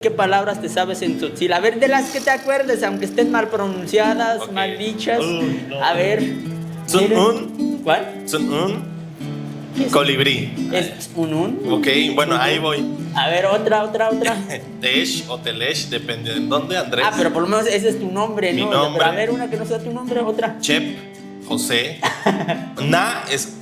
¿Qué palabras te sabes en tzotzil? A ver, de las que te acuerdes, aunque estén mal pronunciadas, Ok. mal dichas. No. A ver. Sun ¿Cuál? ¿Qué es? colibrí. ¿Es un? Ok, bueno, ahí voy. A ver, otra. Tesh o Telesh, depende de dónde, Andrés. Ah, pero por lo menos ese es tu nombre, Mi ¿no? nombre. Pero a ver, una que no sea tu nombre, otra. Chep, José. Na es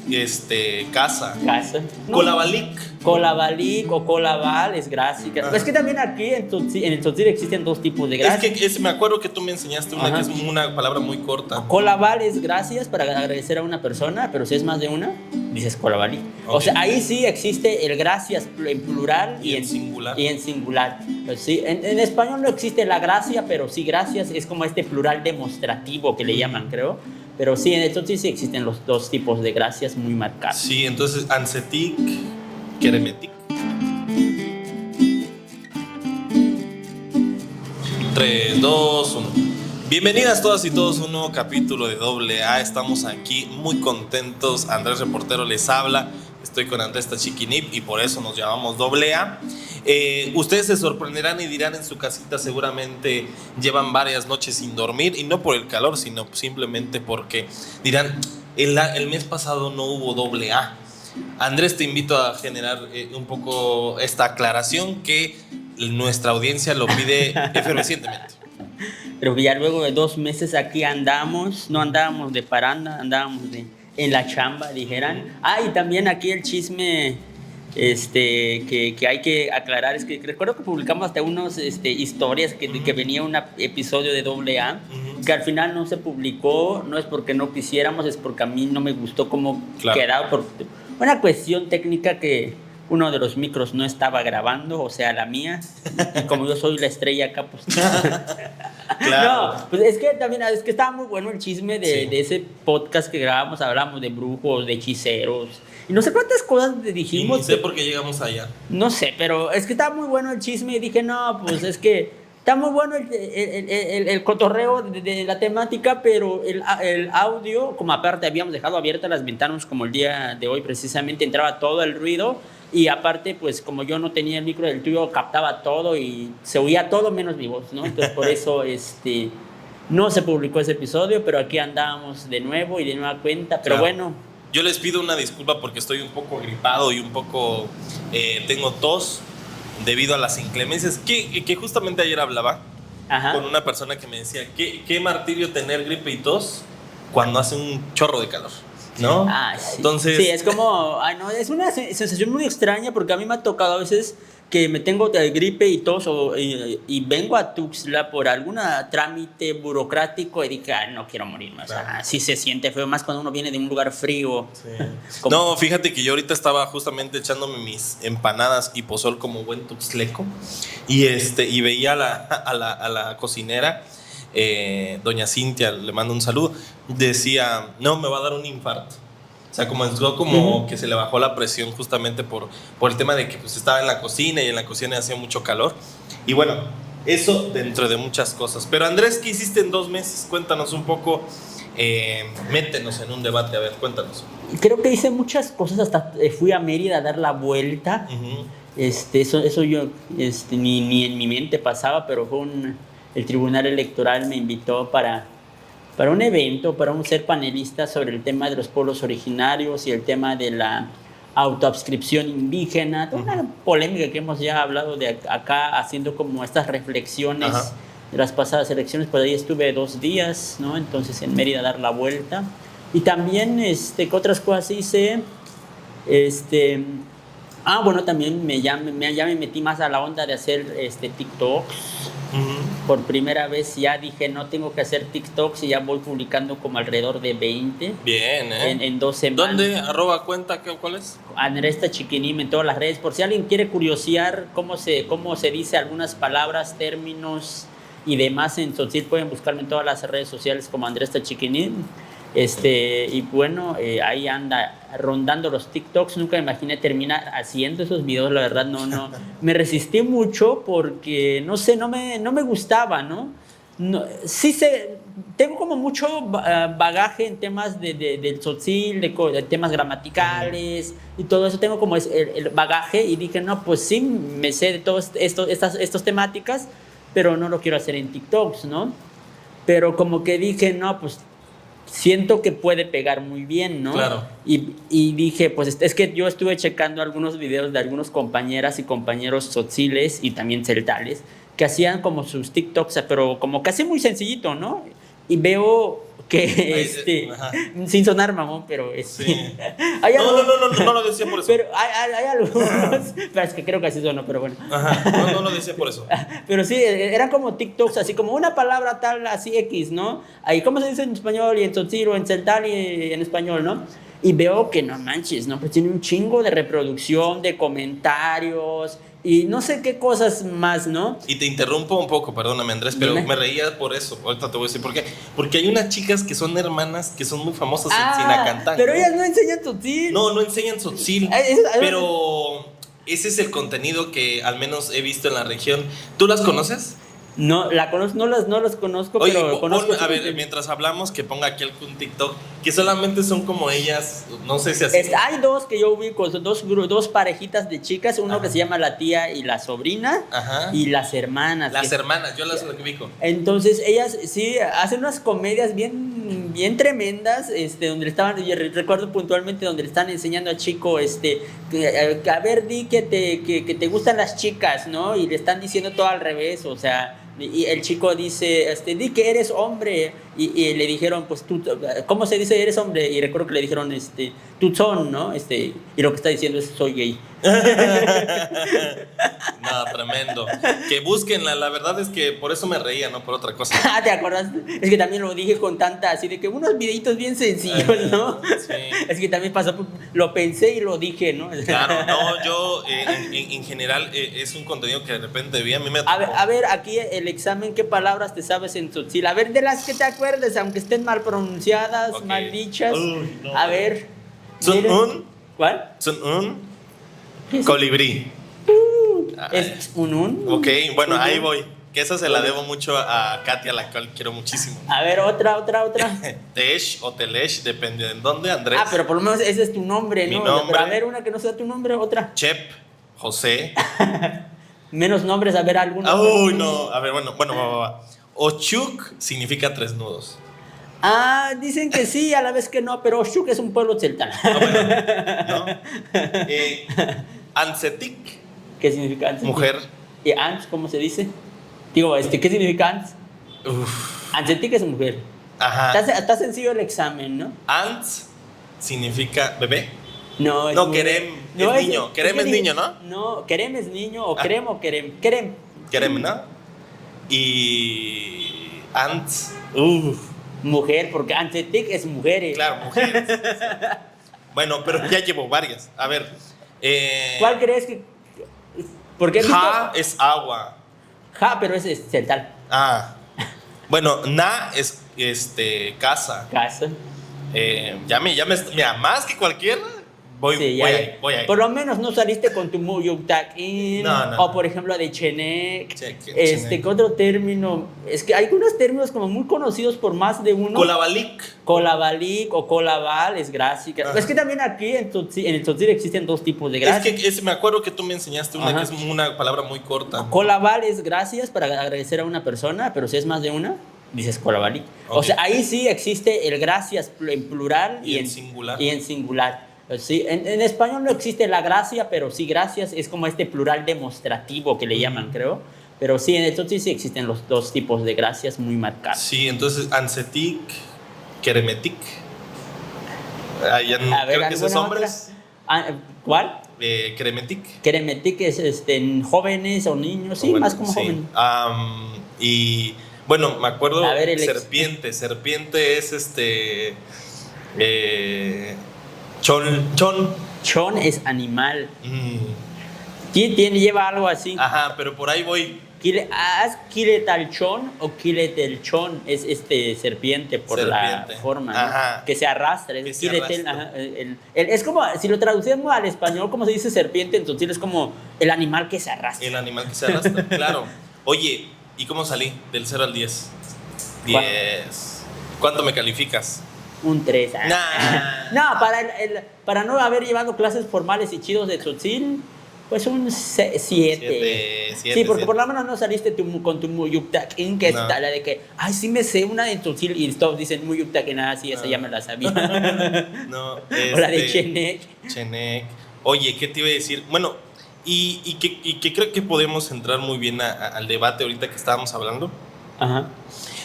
casa. Casa. No. Colabalik. Colabalik o colabal es gracia. Es que también aquí en el tzotzil existen dos tipos de gracia. Es que me acuerdo que tú me enseñaste una Ajá. que es una palabra muy corta. Colabal es gracias para agradecer a una persona, pero si es más de una, dices colabalí. Ok. O sea, ahí sí existe el gracias en plural Y en singular. Y en singular. Pues sí, en español no existe la gracia, pero sí gracias es como este plural demostrativo que le llaman, creo. Pero sí, en esto sí existen los dos tipos de gracias muy marcados. Sí, entonces Ansetic, Keremetic. 3, 2, 1. Bienvenidas todas y todos a un nuevo capítulo de AA. Estamos aquí muy contentos. Andrés Reportero les habla. Estoy con Andrés Tachiquinip y por eso nos llamamos AA. Ustedes se sorprenderán y dirán en su casita seguramente llevan varias noches sin dormir y no por el calor, sino simplemente porque dirán el mes pasado no hubo AA. Andrés, te invito a generar un poco esta aclaración que nuestra audiencia lo pide efervescientemente. Pero ya luego de 2 meses aquí andamos, no andábamos de paranda, andábamos en la chamba, dijeran. Ah, y también aquí el chisme que hay que aclarar es que recuerdo que publicamos hasta unas historias que venía un episodio de AA, que al final no se publicó, no es porque no quisiéramos, es porque a mí no me gustó cómo quedaba, por una cuestión técnica que uno de los micros no estaba grabando, o sea, la mía, y como yo soy la estrella acá, pues... Claro. No, pues es que también es que estaba muy bueno el chisme de ese podcast que grabamos, hablamos de brujos, de hechiceros, y no sé cuántas cosas dijimos. Y ni sé por qué llegamos allá. No sé, pero es que estaba muy bueno el chisme y dije, no, pues es que está muy bueno el cotorreo de la temática, pero el audio, como aparte habíamos dejado abiertas las ventanas como el día de hoy precisamente, entraba todo el ruido y aparte, pues como yo no tenía el micro del tuyo, captaba todo y se oía todo menos mi voz, ¿no? Entonces por eso no se publicó ese episodio, pero aquí andábamos de nuevo y de nueva cuenta, pero bueno. Yo les pido una disculpa porque estoy un poco gripado y un poco tengo tos debido a las inclemencias que justamente ayer hablaba con una persona que me decía qué martirio tener gripe y tos cuando hace un chorro de calor, ¿no? Ah, sí. Entonces, sí, es como, no, es una sensación muy extraña porque a mí me ha tocado a veces que me tengo de gripe y tos y vengo a Tuxtla por algún trámite burocrático y dije, no quiero morirme. O sea, sí se siente feo, más cuando uno viene de un lugar frío. Sí. No, fíjate que yo ahorita estaba justamente echándome mis empanadas y pozol como buen tuxtleco y veía a la cocinera, doña Cintia, le mando un saludo, decía, no, me va a dar un infarto. O sea, como que se le bajó la presión justamente por el tema de que pues, estaba en la cocina y en la cocina hacía mucho calor. Y bueno, eso dentro de muchas cosas. Pero Andrés, ¿qué hiciste en 2 meses? Cuéntanos un poco, métenos en un debate, a ver, cuéntanos. Creo que hice muchas cosas, hasta fui a Mérida a dar la vuelta. Eso yo ni en mi mente pasaba, pero el Tribunal Electoral me invitó para un evento, para ser panelista sobre el tema de los pueblos originarios y el tema de la autoadscripción indígena, toda una polémica que hemos ya hablado de acá, haciendo como estas reflexiones de las pasadas elecciones. Por ahí estuve 2 días, ¿no? Entonces en Mérida a dar la vuelta. Y también, ¿qué otras cosas hice? Bueno, también ya me metí más a la onda de hacer TikToks. Por primera vez ya dije, no tengo que hacer TikToks y ya voy publicando como alrededor de 20. Bien, en 2 semanas. ¿Dónde? ¿Cuenta? ¿Cuál es? Andrés Tachiquinip en todas las redes. Por si alguien quiere curiosear cómo se dice algunas palabras, términos y demás en tzotzil, pueden buscarme en todas las redes sociales como Andrés Tachiquinip. Y bueno, ahí anda rondando los TikToks. Nunca me imaginé terminar haciendo esos videos, la verdad no me resistí mucho porque no sé, no me gustaba, ¿no? No, sí tengo como mucho bagaje en temas del tzotzil, de temas gramaticales y todo eso. Tengo como el bagaje y dije, no, pues sí, me sé de todas estas temáticas, pero no lo quiero hacer en TikToks, ¿no? Pero como que dije, no, pues siento que puede pegar muy bien, ¿no? Claro. Y dije, pues es que yo estuve checando algunos videos de algunas compañeras y compañeros tzotziles y también celtales que hacían como sus TikToks, pero como casi muy sencillito, ¿no? Y veo que, sin sonar mamón, pero sí. hay no lo decía por eso. Pero hay algunos, pero es que creo que así sonó, pero bueno. Ajá, no lo decía por eso. Pero sí, eran como TikToks, así como una palabra tal, así X, ¿no? Ahí, ¿cómo se dice en español y en tzotzil o en celtal y en español, ¿no? Y veo que no manches, ¿no? Pues tiene un chingo de reproducción, de comentarios y no sé qué cosas más, ¿no? Y te interrumpo un poco, perdóname Andrés, pero me reía por eso. Ahorita te voy a decir por qué. Porque hay unas chicas que son hermanas que son muy famosas en Sinacantán. Pero ellas no enseñan tzotzil. No enseñan tzotzil. Pero ese es el contenido que al menos he visto en la región. ¿Tú las conoces? No, no los conozco, oye, pero conozco. A ver, mientras hablamos, que ponga aquí algún TikTok, que solamente son como ellas, no sé si así. Hay dos que yo ubico, son dos parejitas de chicas, uno que se llama la tía y la sobrina, y las hermanas. Las hermanas, yo las ubico. Entonces, ellas sí hacen unas comedias bien tremendas, donde estaban, yo recuerdo puntualmente donde le están enseñando a Chico, a ver, di que te gustan las chicas, ¿no? Y le están diciendo todo al revés, o sea. Y el chico dice, di que eres hombre. Y le dijeron, pues tú, ¿cómo se dice eres hombre? Y recuerdo que le dijeron, tú son, ¿no? Y lo que está diciendo es, soy gay. No, tremendo. Que busquenla, la verdad es que por eso me reía, no por otra cosa. ¿Te acuerdas? Es que también lo dije con tanta, así de que unos videitos bien sencillos, ¿no? Sí. Es que también pasó, lo pensé y lo dije, ¿no? Claro, no, yo en general es un contenido que de repente vi, a mí me tocó. A ver, aquí el examen, ¿qué palabras te sabes en tzotzil? A ver, de las que te acuerdes, aunque estén mal pronunciadas, Okay. mal dichas. No. A ver. ¿Cuál? Son un colibrí. ¿Es un? Ok, bueno, ahí voy. Que esa se la debo mucho a Katia, a la cual quiero muchísimo. A ver, otra. Tesh o Telesh, depende de dónde, Andrés. Pero por lo menos ese es tu nombre, ¿no? Mi nombre. Pero a ver, una que no sea tu nombre, otra. Chep, José. Menos nombres, a ver, alguno. Uy, no. A ver, bueno. Va. Ochuk significa 3 nudos. Dicen que sí, a la vez que no, pero Oshuk es un pueblo celta. Bueno, ¿no? Ansetik. ¿Qué significa Ansetik? Mujer. ¿Y Ans, cómo se dice? Digo, ¿qué significa Ans? Ansetik es mujer. Ajá. Está sencillo el examen, ¿no? Ants significa bebé. No, Kerem es niño. Kerem es niño, ¿no? No, Kerem es niño, o Kerem o Kerem. Kerem. Kerem, ¿no? Y Ants. Mujer, porque Ansetik es mujeres. Claro, mujeres. Bueno, pero ya llevo varias. A ver. ¿Cuál crees que...? Porque Ja es agua. Ja, pero es celtal. Bueno, Na es casa. Casa. Mira, más que cualquiera. Voy ahí. Por lo menos no saliste con tu Muyuktakin. No. O por ejemplo de Chenek. Chenek. ¿Qué otro término? Es que hay algunos términos como muy conocidos por más de uno. Colabalik o colabal es gracia. Es que también aquí en el tzotzil existen dos tipos de gracia. Es que me acuerdo que tú me enseñaste una que es una palabra muy corta. Colabal es gracias para agradecer a una persona, pero si es más de una, dices colabalik. Okay. O sea, ahí sí existe el gracias en plural y en singular. Sí, en español no existe la gracia, pero sí gracias es como plural demostrativo que le llaman, creo. Pero sí, en el tzotzil sí existen los dos tipos de gracias muy marcados. Sí, entonces Ansetik, Keremetik. Creo que esos hombres. ¿Cuál? Keremetik. Keremetik es jóvenes o niños, sí, más como jóvenes. Y bueno, me acuerdo, serpiente es Chon es animal. Lleva algo así. Ajá, pero por ahí voy. Kiletalchón o Kiletelchón es serpiente por la forma, ¿no? Que se arrastra. Es como, si lo traducimos al español, como se dice serpiente, entonces es como el animal que se arrastra. El animal que se arrastra, claro. Oye, ¿Y cómo salí? Del 0 al 10. 10. ¿Cuánto me calificas? Un 3. Nah. No, para no haber llevado clases formales y chidos de tzotzil, pues un 7. Sí, porque por lo menos no saliste con tu Muyuktakin, que es la de que, ay, sí me sé una de tzotzil, y todos dicen Muyuktakin, sí, esa ya me la sabía. No, o la de Chenek. Oye, ¿qué te iba a decir? Bueno, y que creo que podemos entrar muy bien al debate ahorita que estábamos hablando. Ajá.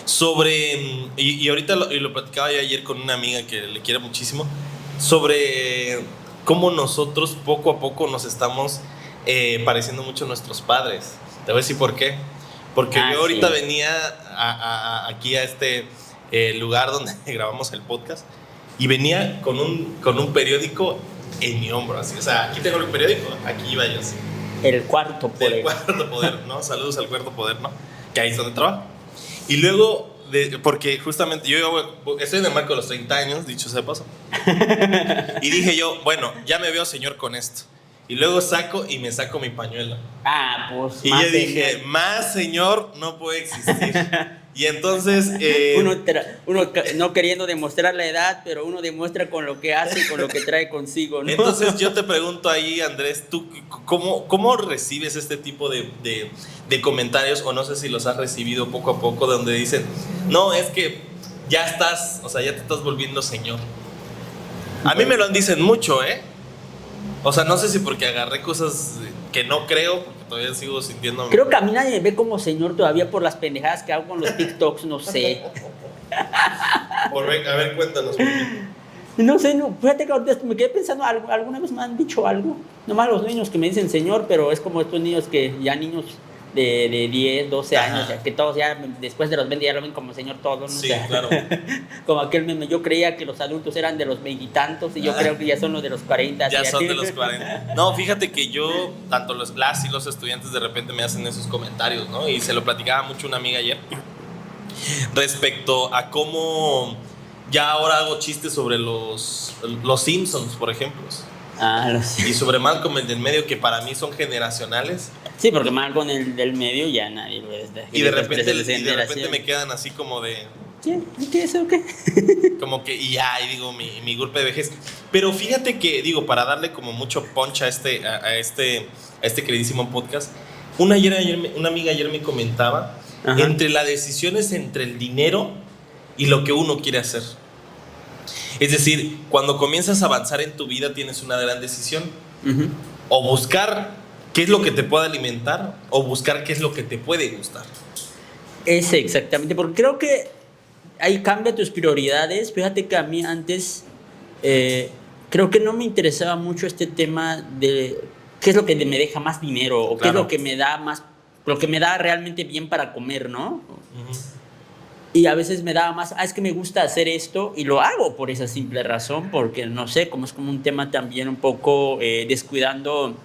Sobre, y ahorita lo platicaba yo ayer con una amiga que le quiero muchísimo, sobre cómo nosotros poco a poco nos estamos pareciendo mucho a nuestros padres. Te voy a decir por qué. Porque yo ahorita venía aquí a este lugar donde grabamos el podcast y venía con un periódico en mi hombro, así. O sea, aquí tengo el periódico, aquí iba yo así. El Cuarto Poder. El Cuarto Poder, ¿no? Saludos al Cuarto Poder, ¿no? Que ahí es donde trabajo. Y luego, porque justamente yo estoy en el marco de los 30 años, dicho sea de paso. Y dije yo, bueno, ya me veo señor con esto. Y luego saco mi pañuelo. Pues y yo dije, más señor no puede existir. Y entonces uno no queriendo demostrar la edad, pero uno demuestra con lo que hace y con lo que trae consigo, ¿no? Entonces yo te pregunto ahí, Andrés, ¿tú cómo recibes este tipo de comentarios? O no sé si los has recibido poco a poco, donde dicen, no, es que ya estás, o sea, ya te estás volviendo señor. A mí me lo dicen mucho, ¿eh? O sea, no sé si porque agarré cosas que no creo, porque todavía sigo sintiéndome. Creo que a mí nadie me ve como señor todavía por las pendejadas que hago con los TikToks, no sé. A ver, cuéntanos. No sé, fíjate que ahorita me quedé pensando, alguna vez me han dicho algo. Nomás los niños que me dicen señor, pero es como estos niños que ya niños de 10, 12 años, o sea, que todos ya después de los 20 ya lo ven como señor todos, ¿no? Sí, o sea, claro. Como aquel meme, yo creía que los adultos eran de los veintitantos y yo creo que ya son los de los 40. Ya son de los 40. No, fíjate que yo, tanto las y los estudiantes de repente me hacen esos comentarios, ¿no? Y se lo platicaba mucho una amiga ayer respecto a cómo ya ahora hago chistes sobre los Simpsons, por ejemplo. Y sobre Malcolm el del medio, que para mí son generacionales. Sí, porque Malcolm el del medio ya nadie lo es. Y de repente me quedan así como de... ¿Qué es o qué? Como que, y ya, y digo, mi golpe de vejez. Pero fíjate que, digo, para darle como mucho punch a este queridísimo podcast, una amiga ayer me comentaba, entre las decisiones entre el dinero y lo que uno quiere hacer. Es decir, cuando comienzas a avanzar en tu vida tienes una gran decisión. O buscar qué es lo que te puede alimentar, o buscar qué es lo que te puede gustar. Ese, exactamente, porque creo que ahí cambia tus prioridades. Fíjate que a mí antes creo que no me interesaba mucho este tema de qué es lo que me deja más dinero, o qué es lo que me da más, lo que me da realmente bien para comer, ¿no? Y a veces me daba más, es que me gusta hacer esto y lo hago por esa simple razón, porque no sé, como es como un tema también un poco descuidando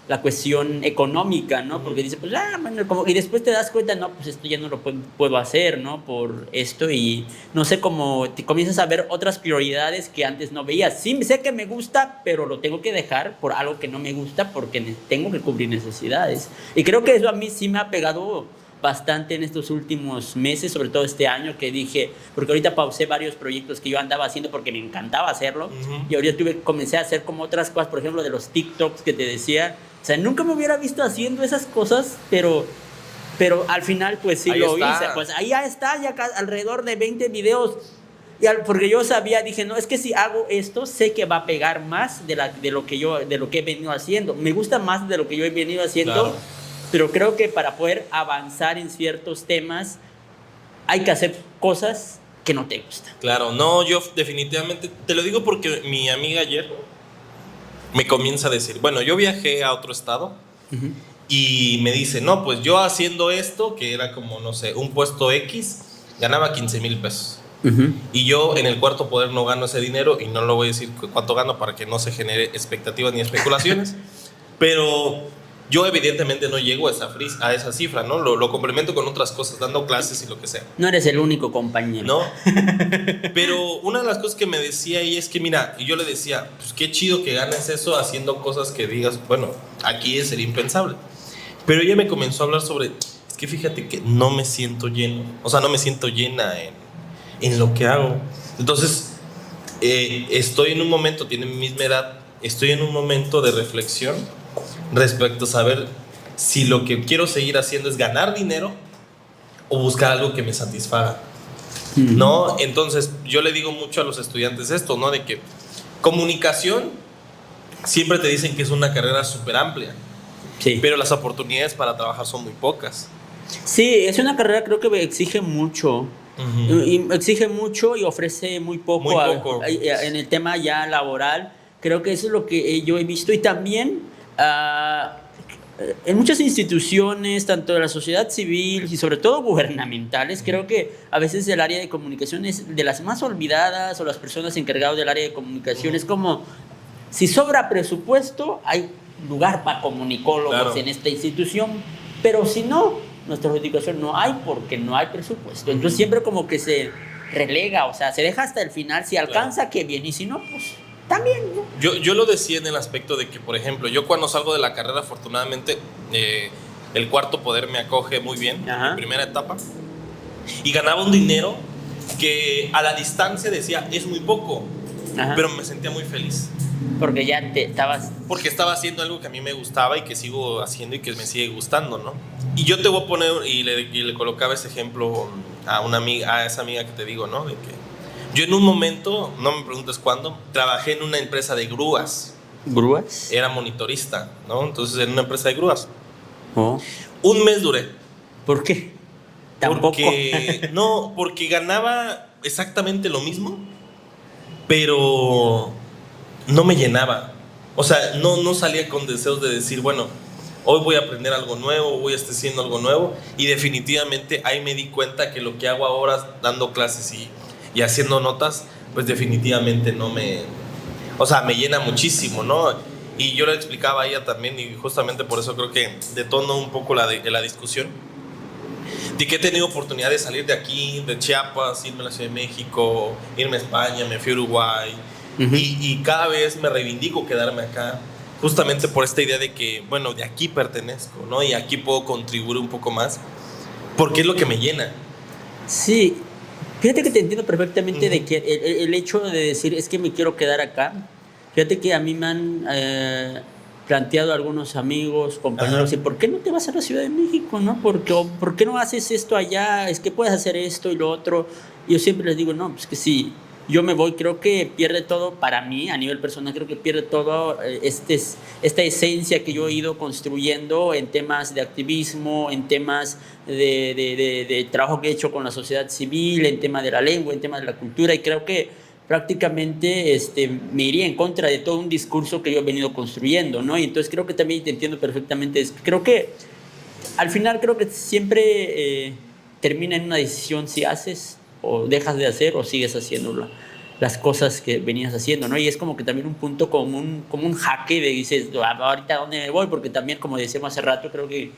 la cuestión económica, ¿no? Porque dices, pues, bueno, y después te das cuenta, no, pues esto ya no lo puedo hacer, ¿no? Por esto, y no sé, cómo te comienzas a ver otras prioridades que antes no veías. Sí, sé que me gusta, pero lo tengo que dejar por algo que no me gusta porque tengo que cubrir necesidades. Y creo que eso a mí sí me ha pegado bastante en estos últimos meses, sobre todo este año, que dije, porque ahorita pausé varios proyectos que yo andaba haciendo porque me encantaba hacerlo, y ahorita comencé a hacer como otras cosas, por ejemplo, de los TikToks que te decía. O sea, nunca me hubiera visto haciendo esas cosas, pero al final pues sí lo hice. Pues ahí ya está, ya alrededor de 20 videos. Porque yo sabía, dije, no, es que si hago esto, sé que va a pegar más de lo que he venido haciendo. Me gusta más de lo que yo he venido haciendo, claro. Pero creo que para poder avanzar en ciertos temas hay que hacer cosas que no te gustan. Claro, no, yo definitivamente, te lo digo porque mi amiga ayer me comienza a decir, bueno, yo viajé a otro estado y me dice, no, pues yo haciendo esto, que era como, no sé, un puesto X, ganaba 15,000 pesos. Y yo en el Cuarto Poder no gano ese dinero, y no lo voy a decir cuánto gano para que no se genere expectativas ni especulaciones, pero yo evidentemente no llego a esa cifra, ¿no? Lo complemento con otras cosas, dando clases y lo que sea. No eres el único compañero. No, pero una de las cosas que me decía ella es que, mira, y yo le decía, pues qué chido que ganes eso haciendo cosas que digas, bueno, aquí sería impensable. Pero ella me comenzó a hablar sobre, es que fíjate que no me siento lleno, o sea, no me siento llena en lo que hago. Entonces, estoy en un momento, tiene mi misma edad, estoy en un momento de reflexión respecto a saber si lo que quiero seguir haciendo es ganar dinero o buscar algo que me satisfaga, ¿no? Entonces, yo le digo mucho a los estudiantes esto, ¿no? De que comunicación, siempre te dicen que es una carrera súper amplia, Sí. pero las oportunidades para trabajar son muy pocas. Sí, es una carrera creo que exige mucho. Y exige mucho y ofrece muy poco, Muy poco. En el tema ya laboral. Creo que eso es lo que yo he visto. Y también en muchas instituciones, tanto de la sociedad civil y sobre todo gubernamentales, creo que a veces el área de comunicación es de las más olvidadas, o las personas encargadas del área de comunicación. Es como, si sobra presupuesto, hay lugar para comunicólogos, claro, en esta institución, pero si no, nuestra educación no hay porque no hay presupuesto. Entonces siempre como que se relega, o sea, se deja hasta el final. Si alcanza, claro, qué bien, y si no, pues también, ¿no? Yo lo decía en el aspecto de que, por ejemplo, yo cuando salgo de la carrera, afortunadamente, el Cuarto Poder me acoge muy bien, en primera etapa, y ganaba un dinero que a la distancia decía, es muy poco, pero me sentía muy feliz. Porque ya Porque estaba haciendo algo que a mí me gustaba y que sigo haciendo y que me sigue gustando, ¿no? Y yo te voy a poner, y le colocaba ese ejemplo a una amiga, a esa amiga que te digo, ¿no? De que yo en un momento, no me preguntes cuándo, trabajé en una empresa de grúas. ¿Grúas? Era monitorista, ¿no? Entonces en una empresa de grúas. Oh. Un mes duré. ¿Por qué? Tampoco. Porque ganaba exactamente lo mismo, pero no me llenaba. O sea, no salía con deseos de decir, bueno, hoy voy a aprender algo nuevo, voy a estar haciendo algo nuevo. Y definitivamente ahí me di cuenta que lo que hago ahora, dando clases y haciendo notas, pues definitivamente no me... O sea, me llena muchísimo, ¿no? Y yo le explicaba a ella también, y justamente por eso creo que detonó un poco la discusión, de que he tenido oportunidad de salir de aquí, de Chiapas, irme a la Ciudad de México, irme a España, me fui a Uruguay, y cada vez me reivindico quedarme acá, justamente por esta idea de que, bueno, de aquí pertenezco, ¿no? Y aquí puedo contribuir un poco más, porque es lo que me llena. Sí, fíjate que te entiendo perfectamente de que el hecho de decir, es que me quiero quedar acá. Fíjate que a mí me han planteado algunos amigos, compañeros, y ¿por qué no te vas a la Ciudad de México, no? ¿Por qué no haces esto allá? Es que puedes hacer esto y lo otro. Y yo siempre les digo, no, pues que sí, yo me voy, creo que pierde todo para mí, a nivel personal, creo que pierde todo esta esencia que yo he ido construyendo en temas de activismo, en temas de trabajo que he hecho con la sociedad civil, en temas de la lengua, en temas de la cultura, y creo que prácticamente me iría en contra de todo un discurso que yo he venido construyendo, ¿no? Y entonces creo que también te entiendo perfectamente eso. Creo que al final creo que siempre termina en una decisión si haces o dejas de hacer o sigues haciendo las cosas que venías haciendo, ¿no? Y es como que también un punto como un jaque de dices, ahorita ¿dónde me voy? Porque también, como decíamos hace rato, creo que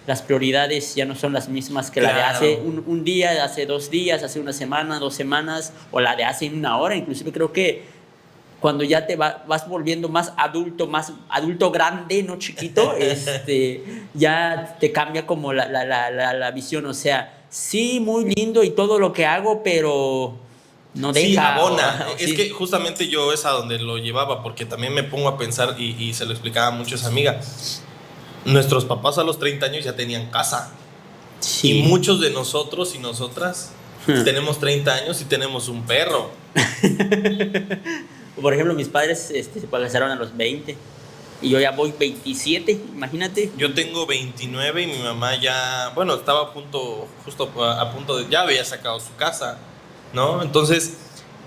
las prioridades ya no son las mismas que la de hace un día, hace 2 días, hace una semana, 2 semanas, o la de hace una hora. Inclusive creo que cuando ya te vas volviendo más adulto grande, no chiquito, ya te cambia como la visión. O sea, sí, muy lindo y todo lo que hago, pero no deja. Sí, abona. Es que justamente yo es a donde lo llevaba, porque también me pongo a pensar, y se lo explicaba a muchas amigas. Nuestros papás a los 30 años ya tenían casa. Sí. Y muchos de nosotros y nosotras tenemos 30 años y tenemos un perro. Por ejemplo, mis padres se casaron a los 20 y yo ya voy 27, imagínate. Yo tengo 29 y mi mamá ya, bueno, estaba justo a punto de, ya había sacado su casa, ¿no? Entonces,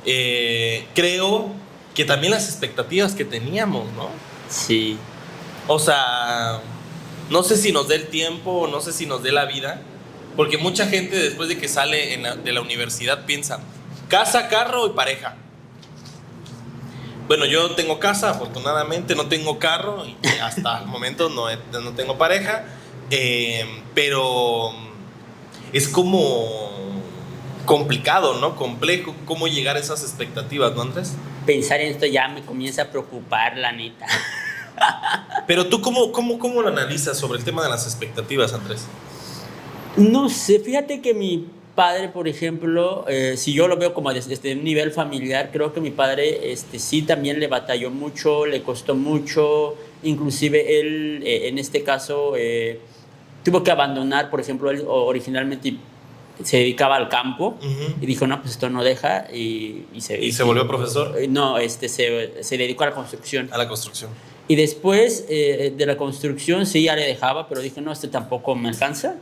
creo que también las expectativas que teníamos, ¿no? Sí. O sea, no sé si nos dé el tiempo, no sé si nos dé la vida, porque mucha gente después de que sale de la universidad piensa, casa, carro y pareja. Bueno, yo tengo casa, afortunadamente, no tengo carro y hasta el momento no tengo pareja, pero es como complicado, ¿no? Complejo cómo llegar a esas expectativas, ¿no, Andrés? Pensar en esto ya me comienza a preocupar, la neta. Pero tú, ¿cómo lo analizas sobre el tema de las expectativas, Andrés? No sé, fíjate que mi padre, por ejemplo, si yo lo veo como desde un nivel familiar, creo que mi padre sí también le batalló mucho, le costó mucho, inclusive él en este caso tuvo que abandonar, por ejemplo, él originalmente se dedicaba al campo y dijo, no, pues esto no deja ¿Y se volvió profesor? No, se dedicó a la construcción. A la construcción. Y después de la construcción sí ya le dejaba, pero dije, no, tampoco me alcanza.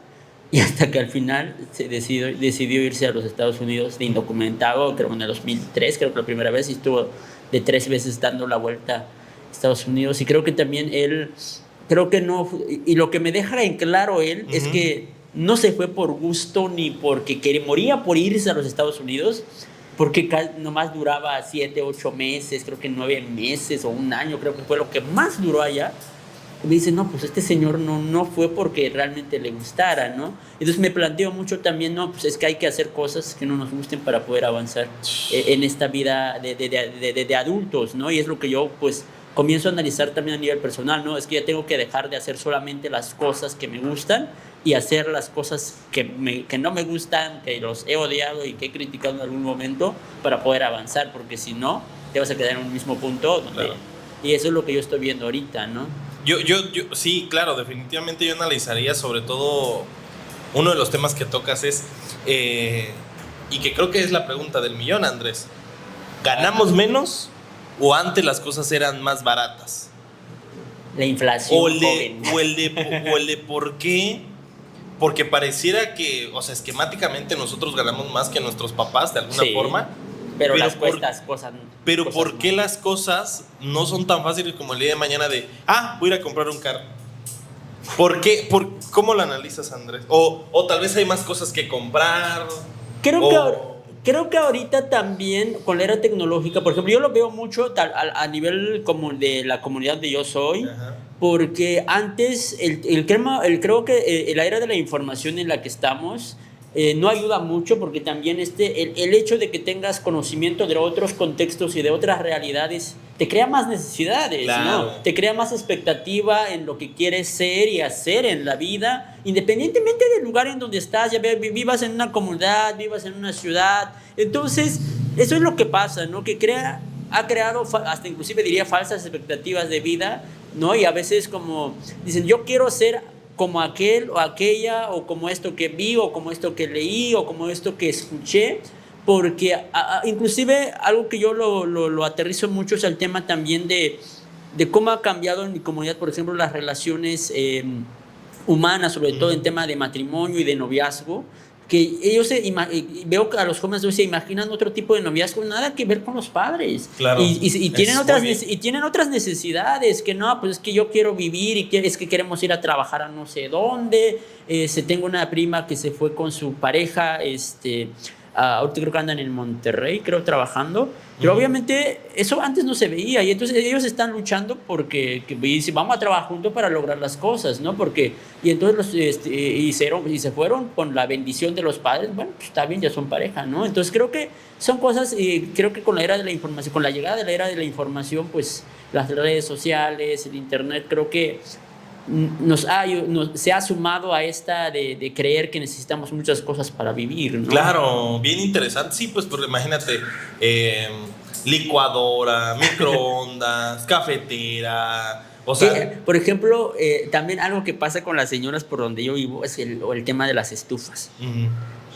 Y hasta que al final decidió irse a los Estados Unidos de indocumentado, creo en el 2003, creo que la primera vez, y estuvo de 3 veces dando la vuelta a Estados Unidos. Y creo que también él, creo que no, y lo que me deja en claro él es que no se fue por gusto ni porque moría por irse a los Estados Unidos, porque nomás duraba 7, 8 meses, creo que 9 meses o un año, creo que fue lo que más duró allá. Me dice, no, pues este señor no fue porque realmente le gustara, ¿no? Entonces me planteo mucho también, no, pues es que hay que hacer cosas que no nos gusten para poder avanzar en esta vida de adultos, ¿no? Y es lo que yo, pues, comienzo a analizar también a nivel personal, ¿no? Es que ya tengo que dejar de hacer solamente las cosas que me gustan y hacer las cosas que no me gustan, que los he odiado y que he criticado en algún momento para poder avanzar, porque si no, te vas a quedar en un mismo punto donde, claro. Y eso es lo que yo estoy viendo ahorita, ¿no? Yo sí, claro, definitivamente yo analizaría sobre todo uno de los temas que tocas es, y que creo que es la pregunta del millón, Andrés, ¿ganamos menos o antes las cosas eran más baratas? La inflación. O el de por qué, porque pareciera que, o sea, esquemáticamente nosotros ganamos más que nuestros papás de alguna forma. Pero las cosas. Pero cosas ¿por qué las cosas no son tan fáciles como el día de mañana de, voy a ir a comprar un carro? ¿Por qué? ¿Cómo lo analizas, Andrés? O tal vez hay más cosas que comprar. Creo que ahorita también con la era tecnológica, por ejemplo, yo lo veo mucho a nivel como de la comunidad donde yo soy. Ajá. Porque antes, creo que la era de la información en la que estamos no ayuda mucho, porque también el hecho de que tengas conocimiento de otros contextos y de otras realidades te crea más necesidades, claro. ¿no? Te crea más expectativa en lo que quieres ser y hacer en la vida, independientemente del lugar en donde estás, ya vivas en una comunidad, vivas en una ciudad. Entonces, eso es lo que pasa, ¿no? Que ha creado hasta inclusive diría falsas expectativas de vida, ¿no? Y a veces como dicen, yo quiero ser como aquel o aquella, o como esto que vi, o como esto que leí, o como esto que escuché, porque inclusive algo que yo lo aterrizo mucho es el tema también de cómo ha cambiado en mi comunidad, por ejemplo, las relaciones humanas, sobre todo en tema de matrimonio y de noviazgo, que ellos veo que a los jóvenes se imaginan otro tipo de noviazgo, nada que ver con los padres. Claro, y tienen otras necesidades, que no, pues es que yo quiero vivir y es que queremos ir a trabajar a no sé dónde. Tengo una prima que se fue con su pareja, ahorita creo que andan en Monterrey, creo, trabajando. Pero obviamente eso antes no se veía, y entonces ellos están luchando porque vamos a trabajar juntos para lograr las cosas, ¿no? Y entonces se fueron con la bendición de los padres. Bueno, pues está bien, ya son pareja, ¿no? Entonces creo que son cosas, y creo que con la era de la información, con la llegada de la era de la información, pues las redes sociales, el internet, creo que se ha sumado a esta de creer que necesitamos muchas cosas para vivir, ¿no? Claro, bien interesante. Sí, pues imagínate, licuadora, microondas, cafetera. O sea, sí, por ejemplo, también algo que pasa con las señoras por donde yo vivo es el tema de las estufas.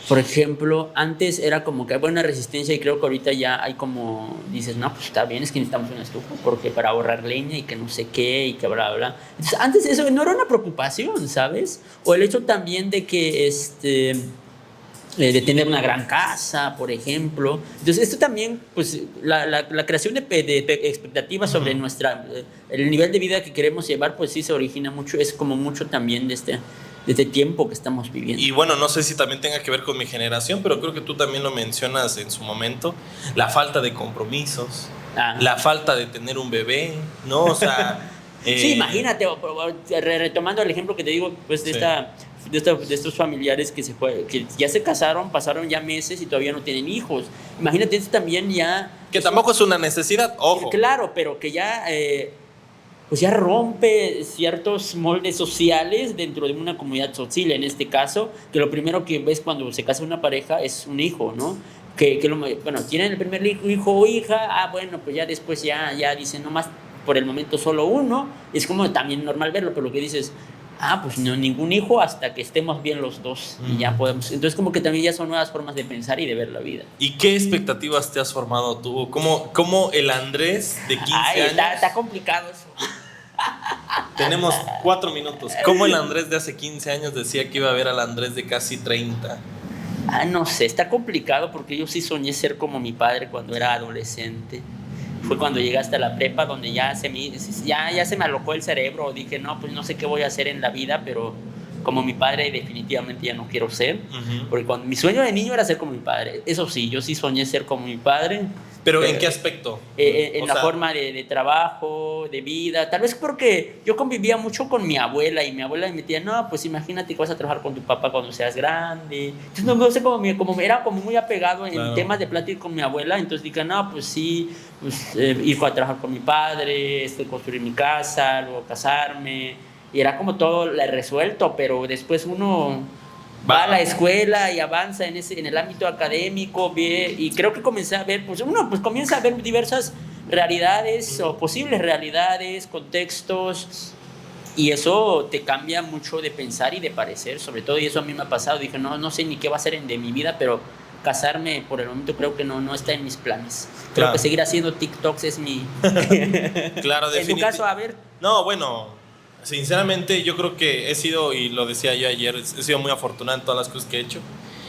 Por ejemplo, antes era como que había una resistencia, y creo que ahorita ya hay como, dices, no, pues está bien, es que necesitamos una estufa porque para ahorrar leña y que no sé qué y que bla, bla, bla. Entonces, antes eso no era una preocupación, ¿sabes? O el hecho también de que, de tener una gran casa, por ejemplo. Entonces, esto también, pues, la creación de expectativas sobre el nivel de vida que queremos llevar, pues sí se origina mucho, es como mucho también de este tiempo que estamos viviendo. Y bueno, no sé si también tenga que ver con mi generación, pero creo que tú también lo mencionas en su momento, la falta de compromisos, la falta de tener un bebé, ¿no? O sea... sí, imagínate, retomando el ejemplo que te digo, pues de estos familiares que ya se casaron, pasaron ya meses y todavía no tienen hijos. Imagínate, esto también ya... Que tampoco es una necesidad, ojo. Claro, pero que ya... pues ya rompe ciertos moldes sociales dentro de una comunidad social, en este caso, que lo primero que ves cuando se casa una pareja es un hijo, ¿no? Bueno, tienen el primer hijo o hija, bueno, pues ya después ya dicen, nomás por el momento solo uno, es como también normal verlo, pero lo que dices, pues no, ningún hijo hasta que estemos bien los dos y ya podemos. Entonces como que también ya son nuevas formas de pensar y de ver la vida. ¿Y qué expectativas te has formado tú? ¿Cómo el Andrés de 15 años? Está complicado eso. Tenemos 4 minutos. ¿Cómo el Andrés de hace 15 años decía que iba a ver al Andrés de casi 30? No sé, está complicado porque yo sí soñé ser como mi padre cuando era adolescente. Fue cuando llegué hasta la prepa donde ya se me alocó el cerebro. Dije, no, pues no sé qué voy a hacer en la vida, pero como mi padre definitivamente ya no quiero ser. Porque mi sueño de niño era ser como mi padre. Eso sí, yo sí soñé ser como mi padre. ¿Pero en qué aspecto? En la forma de trabajo, de vida. Tal vez porque yo convivía mucho con mi abuela y mi abuela me decía, no, pues imagínate que vas a trabajar con tu papá cuando seas grande. Entonces no sé, como era como muy apegado en temas de plática con mi abuela. Entonces dije, no, pues sí, pues, ir a trabajar con mi padre, construir mi casa, luego casarme. Y era como todo resuelto, pero después uno va a la escuela y avanza en el ámbito académico, y creo que comencé a ver, uno comienza a ver diversas realidades o posibles realidades, contextos, y eso te cambia mucho de pensar y de parecer, sobre todo, y eso a mí me ha pasado. Dije, no sé ni qué va a ser de mi vida, pero casarme por el momento creo que no está en mis planes. Creo que seguir haciendo TikToks es mi... Claro, definitivamente. En tu caso, a ver... No, bueno... Sinceramente, yo creo que he sido, y lo decía yo ayer, he sido muy afortunado en todas las cosas que he hecho.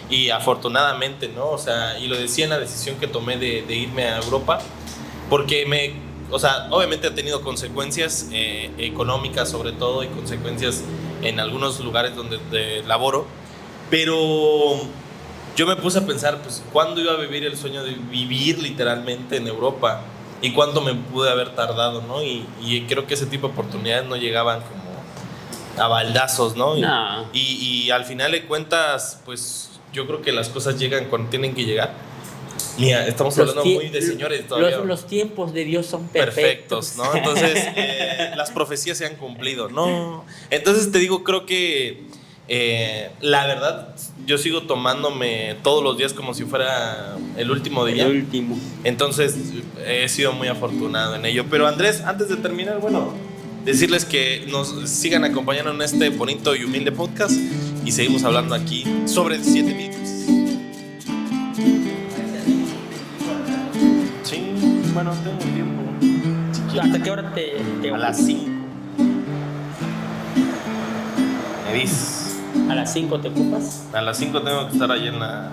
Y afortunadamente, ¿no? O sea, y lo decía en la decisión que tomé de irme a Europa, porque obviamente ha tenido consecuencias económicas sobre todo, y consecuencias en algunos lugares donde laboro. Pero yo me puse a pensar, pues, ¿cuándo iba a vivir el sueño de vivir literalmente en Europa? ¿Y cuánto me pude haber tardado, no? Y creo que ese tipo de oportunidades no llegaban como a baldazos, ¿no? No. Y al final de cuentas, pues yo creo que las cosas llegan cuando tienen que llegar. Mira, estamos hablando muy de señores todavía. Los tiempos de Dios son perfectos, ¿no? Entonces, las profecías se han cumplido, ¿no? Entonces te digo, creo que la verdad, yo sigo tomándome todos los días como si fuera el último día. El último. Entonces, he sido muy afortunado en ello. Pero Andrés, antes de terminar, decirles que nos sigan acompañando en este bonito y humilde podcast, y seguimos hablando aquí sobre 7 minutos. Sí, bueno, tengo tiempo. ¿Hasta qué hora te A las 5. Me dices. ¿A las 5 te ocupas? A las 5 tengo que estar ahí en la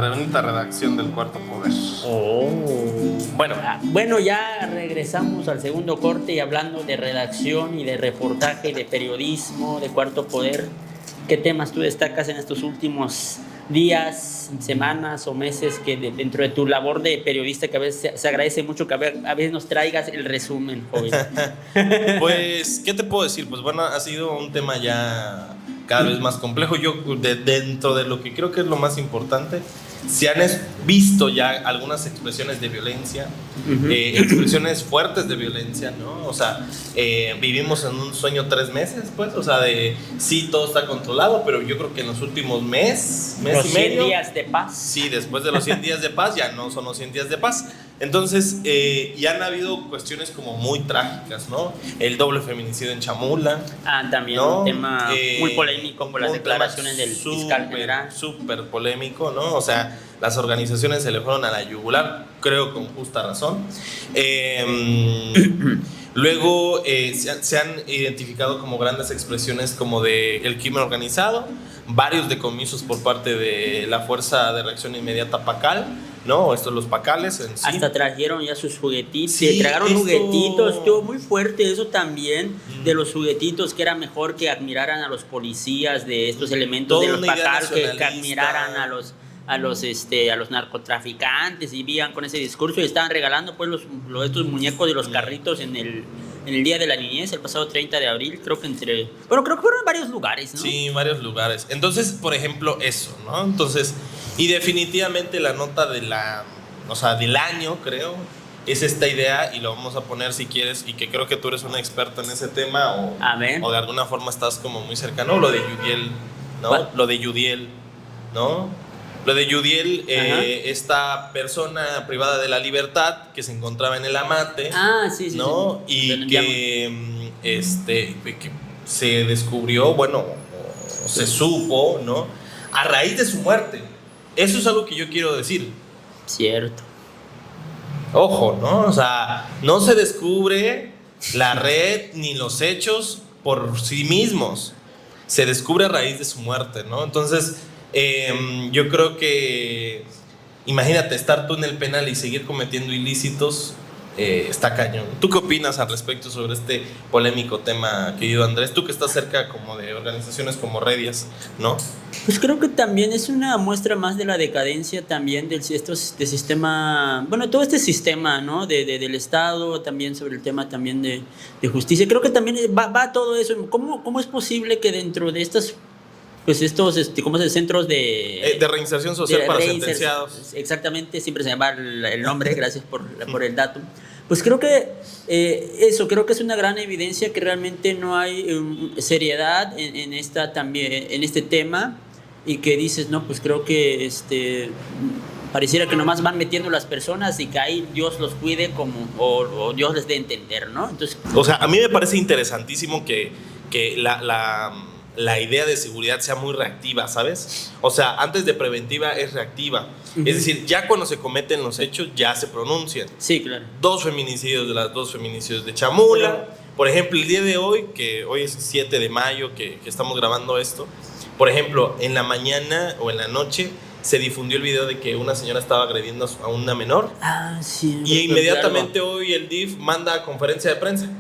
bonita redacción del Cuarto Poder. Bueno, ya regresamos al segundo corte, y hablando de redacción y de reportaje y de periodismo, de Cuarto Poder, ¿qué temas tú destacas en estos últimos días, semanas o meses que dentro de tu labor de periodista, que a veces se agradece mucho que a veces nos traigas el resumen, joven? Pues, ¿qué te puedo decir? Pues bueno, ha sido un tema ya cada vez más complejo. Yo, dentro de lo que creo que es lo más importante, se han visto ya algunas expresiones de violencia, expresiones fuertes de violencia, ¿no? O sea, vivimos en un sueño 3 meses, pues, o sea, sí, todo está controlado, pero yo creo que en los últimos mes y medio... Los 100 días de paz. Sí, después de los 100 días de paz, ya no son los 100 días de paz. Entonces, ya han habido cuestiones como muy trágicas, ¿no? El doble feminicidio en Chamula. También, ¿no? Un tema muy polémico por las declaraciones del fiscal general. Súper polémico, ¿no? O sea, las organizaciones se le fueron a la yugular, creo con justa razón. Luego se han identificado como grandes expresiones como de el crimen organizado, varios decomisos por parte de la Fuerza de Reacción Inmediata PACAL, ¿no? Los pacales en sí. Hasta trajeron ya sus juguetitos, sí, tragaron juguetitos, estuvo muy fuerte eso también, de los juguetitos, que era mejor que admiraran a los policías de estos elementos de los PACAL, que admiraran a los narcotraficantes, y vivían con ese discurso y estaban regalando pues estos muñecos de los carritos en el Día de la Niñez, el pasado 30 de abril, creo que creo que fueron en varios lugares, ¿no? Sí, varios lugares. Entonces, por ejemplo, eso, ¿no? Entonces, y definitivamente la nota del año, creo, es esta idea, y lo vamos a poner si quieres, y que creo que tú eres una experta en ese tema, o de alguna forma estás como muy cercano, lo de Yudiel, ¿no? Lo de Yudiel, ¿no? Lo de Yudiel, esta persona privada de la libertad que se encontraba en el Amate, ¿no? Sí. Y que se descubrió, bueno, se supo, ¿no? A raíz de su muerte. Eso es algo que yo quiero decir. Cierto. Ojo, ¿no? O sea, no se descubre la red ni los hechos por sí mismos. Se descubre a raíz de su muerte, ¿no? Entonces, yo creo que, imagínate, estar tú en el penal y seguir cometiendo ilícitos, está cañón. ¿Tú qué opinas al respecto sobre este polémico tema, querido Andrés? Tú que estás cerca como de organizaciones como Redias, ¿no? Pues creo que también es una muestra más de la decadencia también del sistema, bueno, todo este sistema, ¿no? Del Estado, también sobre el tema también de justicia. Creo que también va todo eso. ¿Cómo es posible que dentro de estas, pues estos, ¿cómo se dice? Centros de reinserción social para sentenciados? Exactamente, siempre se llama el nombre, gracias por el dato. Pues creo que creo que es una gran evidencia que realmente no hay seriedad en este tema, y que dices, no, pues creo que pareciera que nomás van metiendo las personas y que ahí Dios los cuide o Dios les dé a entender, ¿no? Entonces, o sea, a mí me parece interesantísimo que la idea de seguridad sea muy reactiva, ¿sabes? O sea, antes de preventiva es reactiva. Es decir, ya cuando se cometen los hechos, ya se pronuncian. Sí, claro. 2 feminicidios de Chamula. Por ejemplo, el día de hoy, que hoy es 7 de mayo, que estamos grabando esto, por ejemplo, en la mañana o en la noche se difundió el video de que una señora estaba agrediendo a una menor. Sí. Y inmediatamente hoy el DIF manda conferencia de prensa.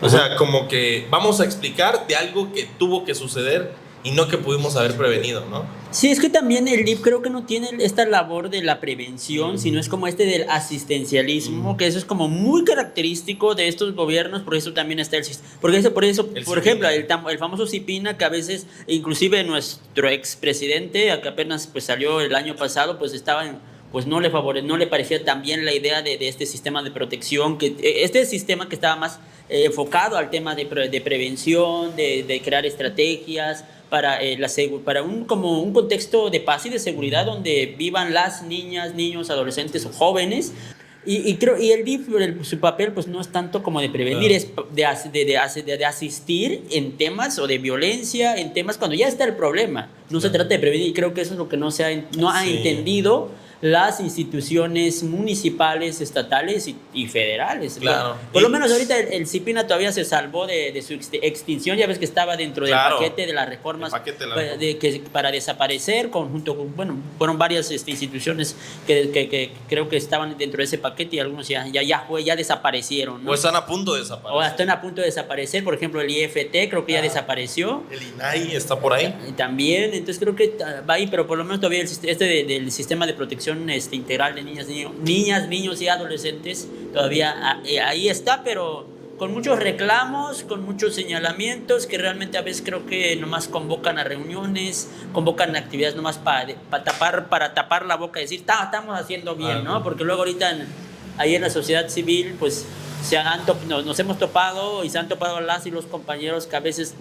O sea, como que vamos a explicar de algo que tuvo que suceder y no que pudimos haber prevenido, ¿no? Sí, es que también el DIF creo que no tiene esta labor de la prevención, sino es como del asistencialismo, que eso es como muy característico de estos gobiernos. Por eso también está por ejemplo, el famoso Cipina, que a veces, inclusive nuestro expresidente, que apenas pues salió el año pasado, pues pues no le parecía tan bien la idea de este sistema de protección, este sistema que estaba más enfocado al tema de prevención, de crear estrategias para un contexto de paz y de seguridad donde vivan las niñas, niños, adolescentes o jóvenes. Y el DIF, su papel pues no es tanto como de prevenir, es de asistir en temas o de violencia, en temas cuando ya está el problema. No se trata de prevenir, y creo que eso es lo que no ha entendido las instituciones municipales, estatales y federales. Claro. Por lo menos ahorita el Cipina todavía se salvó de su extinción. Ya ves que estaba dentro del paquete de las reformas para desaparecer, fueron varias instituciones que creo que estaban dentro de ese paquete, y algunos ya desaparecieron, ¿no? O están a punto de desaparecer. O están a punto de desaparecer. Por ejemplo, el IFT creo que ya desapareció. El INAI está por ahí. También, entonces creo que va ahí, pero por lo menos todavía del sistema de protección integral de niñas, niños y adolescentes todavía ahí está, pero con muchos reclamos, con muchos señalamientos, que realmente a veces creo que nomás convocan a reuniones, convocan actividades nomás para tapar la boca y decir, estamos haciendo bien, ¿no? Porque luego ahorita ahí en la sociedad civil, pues nos hemos topado y se han topado las y los compañeros que a veces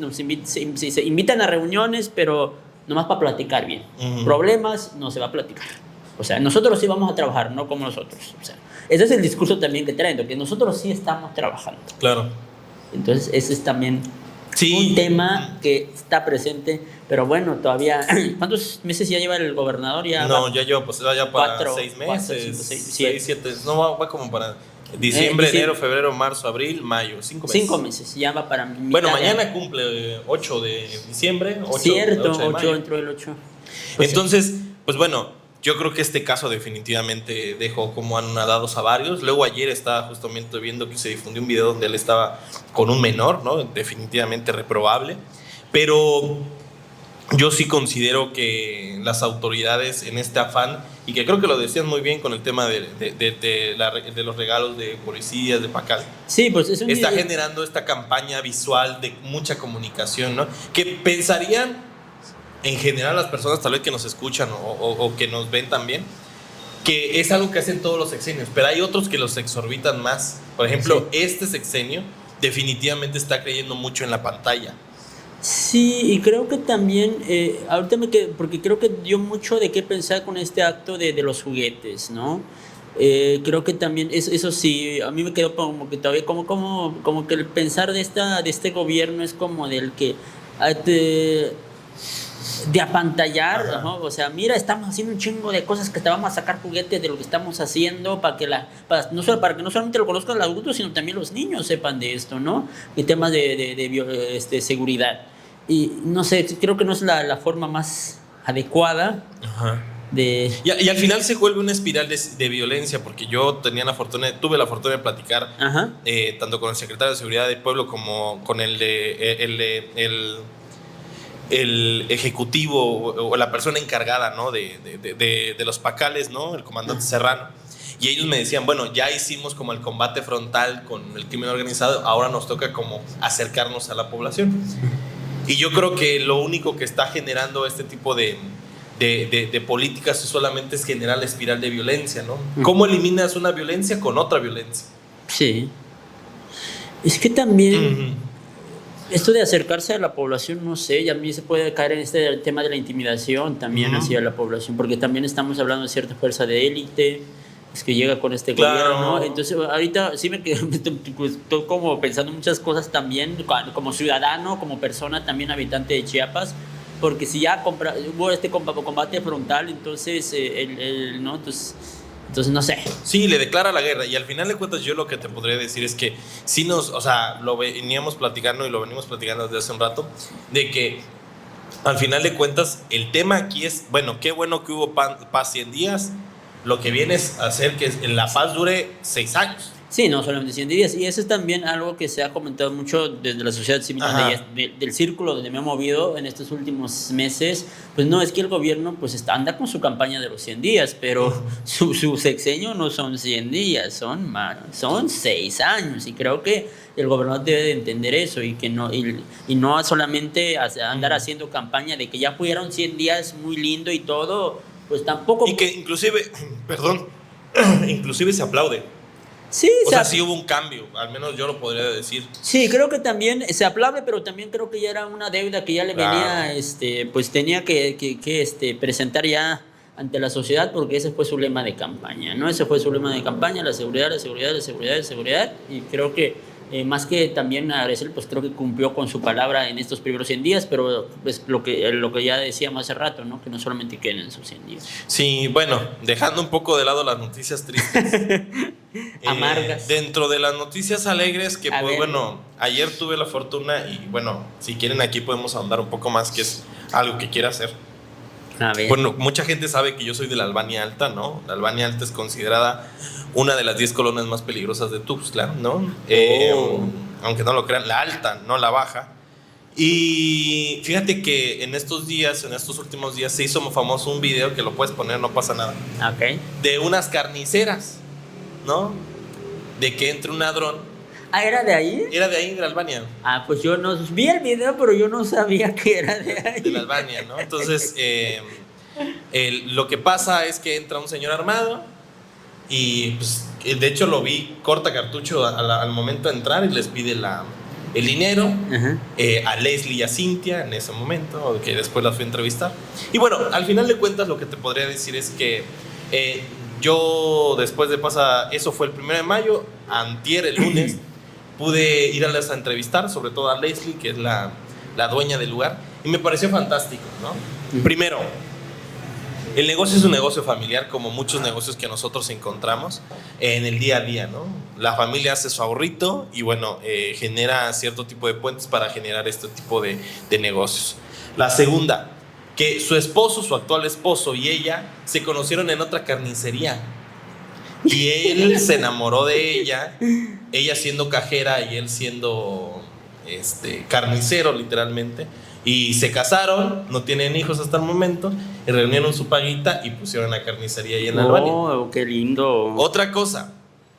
se invitan a reuniones, pero nomás para platicar bien. Problemas no se va a platicar. O sea, nosotros sí vamos a trabajar, no como nosotros. O sea, ese es el discurso también que traen, que nosotros sí estamos trabajando. Claro. Entonces, ese es también un tema que está presente, pero bueno, todavía... ¿Cuántos meses ya lleva el gobernador? Ya lleva pues ya para 6 meses, 6, 7, no, va como para diciembre, enero, febrero, marzo, abril, mayo, 5 meses. 5 meses, ya va para mitad. Bueno, mañana cumple 8 de diciembre. Cierto, 8 entró el 8. Pues entonces, pues bueno, yo creo que este caso definitivamente dejó como anonadados a varios. Luego ayer estaba justamente viendo que se difundió un video donde él estaba con un menor, ¿no? Definitivamente reprobable. Pero yo sí considero que las autoridades en este afán, y que creo que lo decían muy bien con el tema de los regalos de policías, de Pacal. Sí, pues está generando esta campaña visual de mucha comunicación, ¿no? Que pensarían en general las personas tal vez que nos escuchan o que nos ven también, que es algo que hacen todos los sexenios, pero hay otros que los exorbitan más. Por ejemplo, este sexenio definitivamente está creyendo mucho en la pantalla. Sí, y creo que también, ahorita porque creo que dio mucho de qué pensar con este acto de los juguetes, ¿no? Creo que también, eso sí, a mí me quedó como que todavía, como que el pensar de este gobierno es como del que, de apantallar, ¿no? O sea, mira, estamos haciendo un chingo de cosas que te vamos a sacar juguetes de lo que estamos haciendo para que para que no solamente lo conozcan los adultos, sino también los niños sepan de esto, ¿no? Y temas de seguridad. Y no sé, creo que no es la forma más adecuada. Ajá. Y al final se vuelve una espiral de violencia, porque yo tuve la fortuna de platicar tanto con el secretario de Seguridad del Pueblo como con el ejecutivo o la persona encargada, ¿no? de los pacales, ¿no? El comandante Serrano. Y ellos me decían, bueno, ya hicimos como el combate frontal con el crimen organizado, ahora nos toca como acercarnos a la población. Y yo creo que lo único que está generando este tipo de políticas solamente es generar la espiral de violencia, ¿no? ¿Cómo eliminas una violencia con otra violencia? Sí. Es que también esto de acercarse a la población, no sé, y a mí se puede caer en este tema de la intimidación también hacia la población, porque también estamos hablando de cierta fuerza de élite es que llega con este gobierno, ¿no? Entonces ahorita sí estoy como pensando muchas cosas también como ciudadano, como persona también habitante de Chiapas, porque si ya hubo este combate frontal, entonces ¿no? Entonces no sé. Sí, le declara la guerra, y al final de cuentas yo lo que te podría decir es que sí o sea, lo veníamos platicando y lo venimos platicando desde hace un rato, de que al final de cuentas el tema aquí es, bueno, qué bueno que hubo paz 100 días, lo que viene es hacer que la paz dure 6 años. Sí, no solamente 100 días. Y eso es también algo que se ha comentado mucho desde la sociedad civil, del círculo donde me he movido en estos últimos meses. Pues no, es que el gobierno pues anda con su campaña de los 100 días, pero su sexenio no son 100 días, son 6 años. Y creo que el gobernador debe de entender eso y no solamente andar haciendo campaña de que ya fueron 100 días muy lindo y todo, pues tampoco... Y que inclusive, inclusive se aplaude. Sí, o sea, sí hubo un cambio, al menos yo lo podría decir. Sí, creo que también se aplaude, pero también creo que ya era una deuda que ya le venía, pues tenía que presentar ya ante la sociedad, porque ese fue su lema de campaña, ¿no? Ese fue su lema de campaña, la seguridad, y creo que más que también agradecer, pues creo que cumplió con su palabra en estos primeros 100 días, pero pues lo que ya decíamos hace rato, ¿no? Que no solamente queden en esos 100 días. Sí, bueno, dejando un poco de lado las noticias tristes. Amargas. Dentro de las noticias alegres, que pues bueno, ayer tuve la fortuna y bueno, si quieren aquí podemos ahondar un poco más, que es algo que quiero hacer. A ver. Bueno, mucha gente sabe que yo soy de la Albania Alta, ¿no? La Albania Alta es considerada una de las 10 colonias más peligrosas de Tuxtla, ¿no? Aunque no lo crean, la alta, no la baja. Y fíjate que en estos últimos días se hizo famoso un video que lo puedes poner, no pasa nada. Okay. De unas carniceras, ¿no? De que entre un ladrón. ¿Ah, era de ahí? Era de ahí, de la Albania. Ah, pues yo no vi el video, pero yo no sabía que era de ahí. De la Albania, ¿no? Entonces, lo que pasa es que entra un señor armado y, pues, de hecho lo vi, corta cartucho al momento de entrar y les pide el dinero a Leslie y a Cintia en ese momento, que después las fui a entrevistar. Y bueno, al final de cuentas lo que te podría decir es que yo después de eso fue el 1 de mayo, antier, el lunes, pude irlas a entrevistar, sobre todo a Leslie, que es la dueña del lugar, y me pareció fantástico, ¿no? Primero, el negocio es un negocio familiar, como muchos negocios que nosotros encontramos en el día a día, ¿no? La familia hace su ahorrito y bueno, genera cierto tipo de puentes para generar este tipo de negocios. La segunda, que su actual esposo y ella se conocieron en otra carnicería y él se enamoró de ella siendo cajera y él siendo carnicero literalmente, y se casaron, no tienen hijos hasta el momento, y reunieron su paguita y pusieron la carnicería ahí en Albania. Oh, qué lindo. Otra cosa,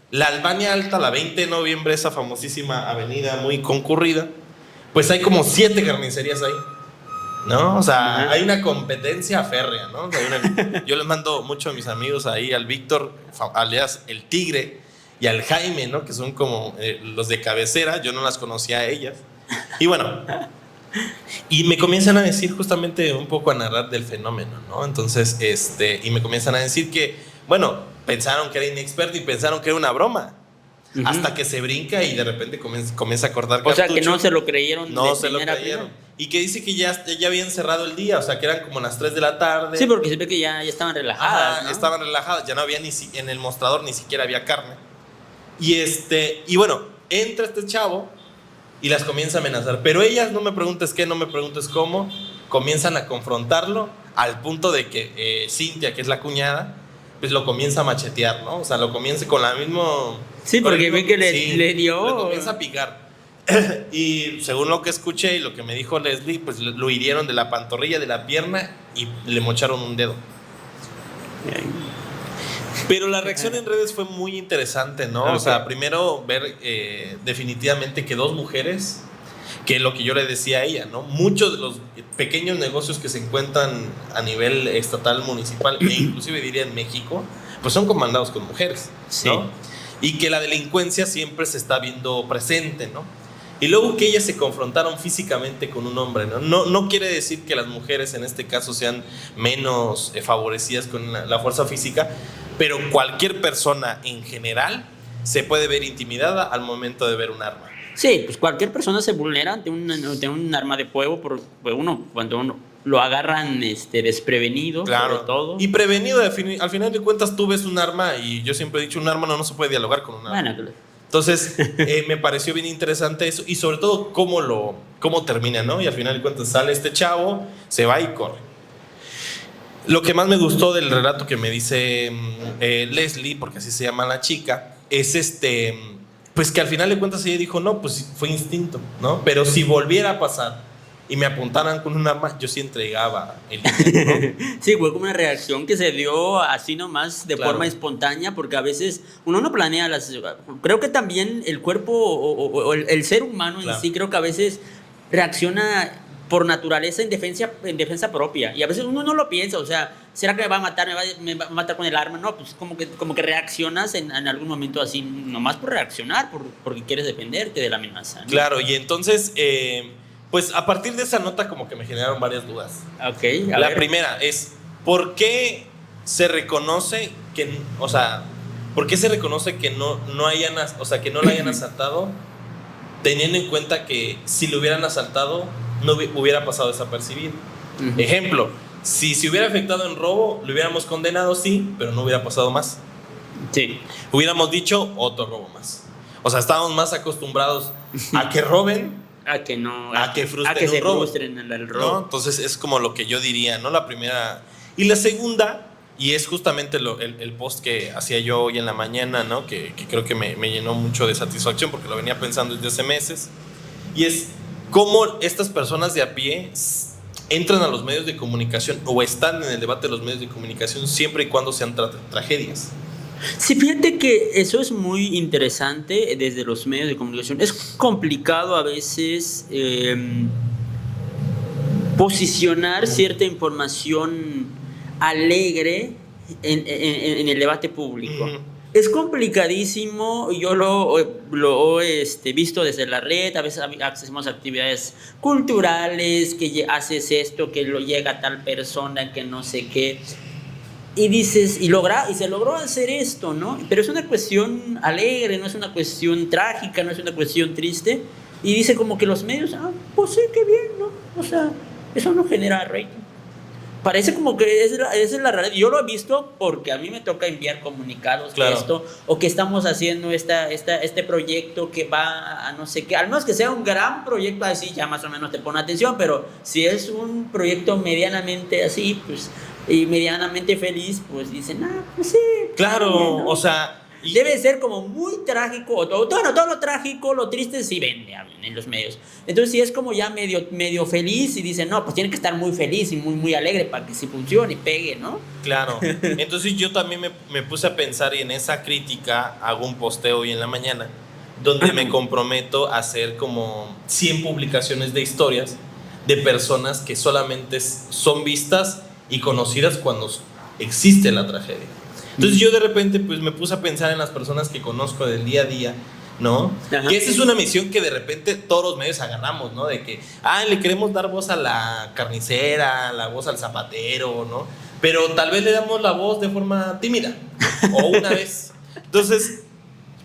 la Albania Alta, la 20 de noviembre, esa famosísima avenida muy concurrida, pues hay como 7 carnicerías ahí. ¿no? O sea, Ajá. hay una competencia férrea, ¿no? O sea, yo les mando mucho a mis amigos ahí, al Víctor, alias el Tigre, y al Jaime, ¿no? Que son como los de cabecera, yo no las conocía a ellas. Y bueno, y me comienzan a decir justamente un poco a narrar del fenómeno, ¿no? Entonces, y me comienzan a decir que, bueno, pensaron que era inexperto y pensaron que era una broma. Uh-huh. Hasta que se brinca y de repente comienza a cortar cartucho. O sea, que no se lo creyeron. No se lo creyeron. Y que dice que ya habían cerrado el día, o sea, que eran como las 3 de la tarde. Sí, porque se ve que ya estaban relajadas. Ajá, ¿no? Estaban relajadas, ya no había en el mostrador ni siquiera había carne. Y bueno, entra este chavo y las comienza a amenazar. Pero ellas, no me preguntes qué, no me preguntes cómo, comienzan a confrontarlo al punto de que Cintia, que es la cuñada, pues lo comienza a machetear, ¿no? O sea, lo comienza con la misma... Sí, porque ve que le dio... Lo comienza a picar. Y según lo que escuché y lo que me dijo Leslie, pues lo hirieron de la pantorrilla, de la pierna y le mocharon un dedo. Pero la reacción en redes fue muy interesante, ¿no? Okay. O sea, primero ver definitivamente que dos mujeres, que lo que yo le decía a ella, ¿no? Muchos de los pequeños negocios que se encuentran a nivel estatal, municipal e inclusive diría en México, pues son comandados con mujeres, ¿no? Sí. Y que la delincuencia siempre se está viendo presente, ¿no? Y luego que ellas se confrontaron físicamente con un hombre, ¿no? No quiere decir que las mujeres en este caso sean menos favorecidas con la fuerza física, pero cualquier persona en general se puede ver intimidada al momento de ver un arma. Sí, pues cualquier persona se vulnera ante un arma de fuego cuando uno lo agarran desprevenido, claro. Sobre todo. Y prevenido, al final de cuentas tú ves un arma y yo siempre he dicho, un arma no se puede dialogar con un arma. Bueno, claro. Entonces, me pareció bien interesante eso y sobre todo cómo termina, ¿no? Y al final de cuentas sale este chavo, se va y corre. Lo que más me gustó del relato que me dice Leslie, porque así se llama la chica, es pues que al final de cuentas ella dijo, no, pues fue instinto, ¿no? Pero si volviera a pasar y me apuntaran con un arma, yo sí entregaba el dinero, ¿no? Sí, fue como una reacción que se dio así nomás de claro. forma espontánea, porque a veces uno no planea creo que también el cuerpo o el ser humano claro. En sí, creo que a veces reacciona por naturaleza en defensa propia, y a veces uno no lo piensa, o sea, ¿será que me va a matar? ¿Me va a matar con el arma? No, pues como que reaccionas en algún momento así, nomás por reaccionar, porque quieres defenderte de la amenaza, ¿no? Claro, y entonces... pues a partir de esa nota como que me generaron varias dudas. Okay, la primera es, ¿por qué se reconoce que, o sea, por qué se reconoce que no hayan, o sea, que no la hayan asaltado, teniendo en cuenta que si lo hubieran asaltado no hubiera pasado desapercibido? Uh-huh. Ejemplo, si se hubiera afectado en robo, lo hubiéramos condenado, sí, pero no hubiera pasado más. Sí. Hubiéramos dicho otro robo más. O sea, estábamos más acostumbrados a que roben, a que no, a que se frustren en el robo, ¿no? Entonces es como lo que yo diría, ¿no? La primera. Y la segunda, y es justamente el post que hacía yo hoy en la mañana, ¿no? Que creo que me llenó mucho de satisfacción porque lo venía pensando desde hace meses, y es cómo estas personas de a pie entran a los medios de comunicación o están en el debate de los medios de comunicación siempre y cuando sean tragedias. Sí, fíjate que eso es muy interesante desde los medios de comunicación. Es complicado a veces posicionar cierta información alegre en el debate público. Uh-huh. Es complicadísimo, yo lo he visto desde la red, a veces hacemos actividades culturales, que haces esto, que lo llega tal persona, que no sé qué. Y dices, y se logró hacer esto, ¿no? Pero es una cuestión alegre, no es una cuestión trágica, no es una cuestión triste. Y dice como que los medios, pues sí, qué bien, ¿no? O sea, eso no genera rating. Parece como que esa es la realidad. Yo lo he visto porque a mí me toca enviar comunicados claro. De esto, o que estamos haciendo este proyecto que va a no sé qué, al menos que sea un gran proyecto así, ya más o menos te pone atención, pero si es un proyecto medianamente así, pues... y medianamente feliz, pues dicen, pues sí. Claro, bien, ¿no? O sea... debe ser como muy trágico, todo lo trágico, lo triste sí vende en los medios. Entonces si es como ya medio feliz y dicen, no, pues tiene que estar muy feliz y muy alegre para que sí funcione y pegue, ¿no? Claro, entonces yo también me puse a pensar y en esa crítica hago un posteo hoy en la mañana donde me comprometo a hacer como 100 publicaciones de historias de personas que solamente son vistas y conocidas cuando existe la tragedia. Entonces yo de repente pues me puse a pensar en las personas que conozco del día a día, ¿no? Ajá. Que esa es una misión que de repente todos los medios aganamos, ¿no? De que, le queremos dar voz a la carnicera, la voz al zapatero, ¿no? Pero tal vez le damos la voz de forma tímida, o una vez. Entonces,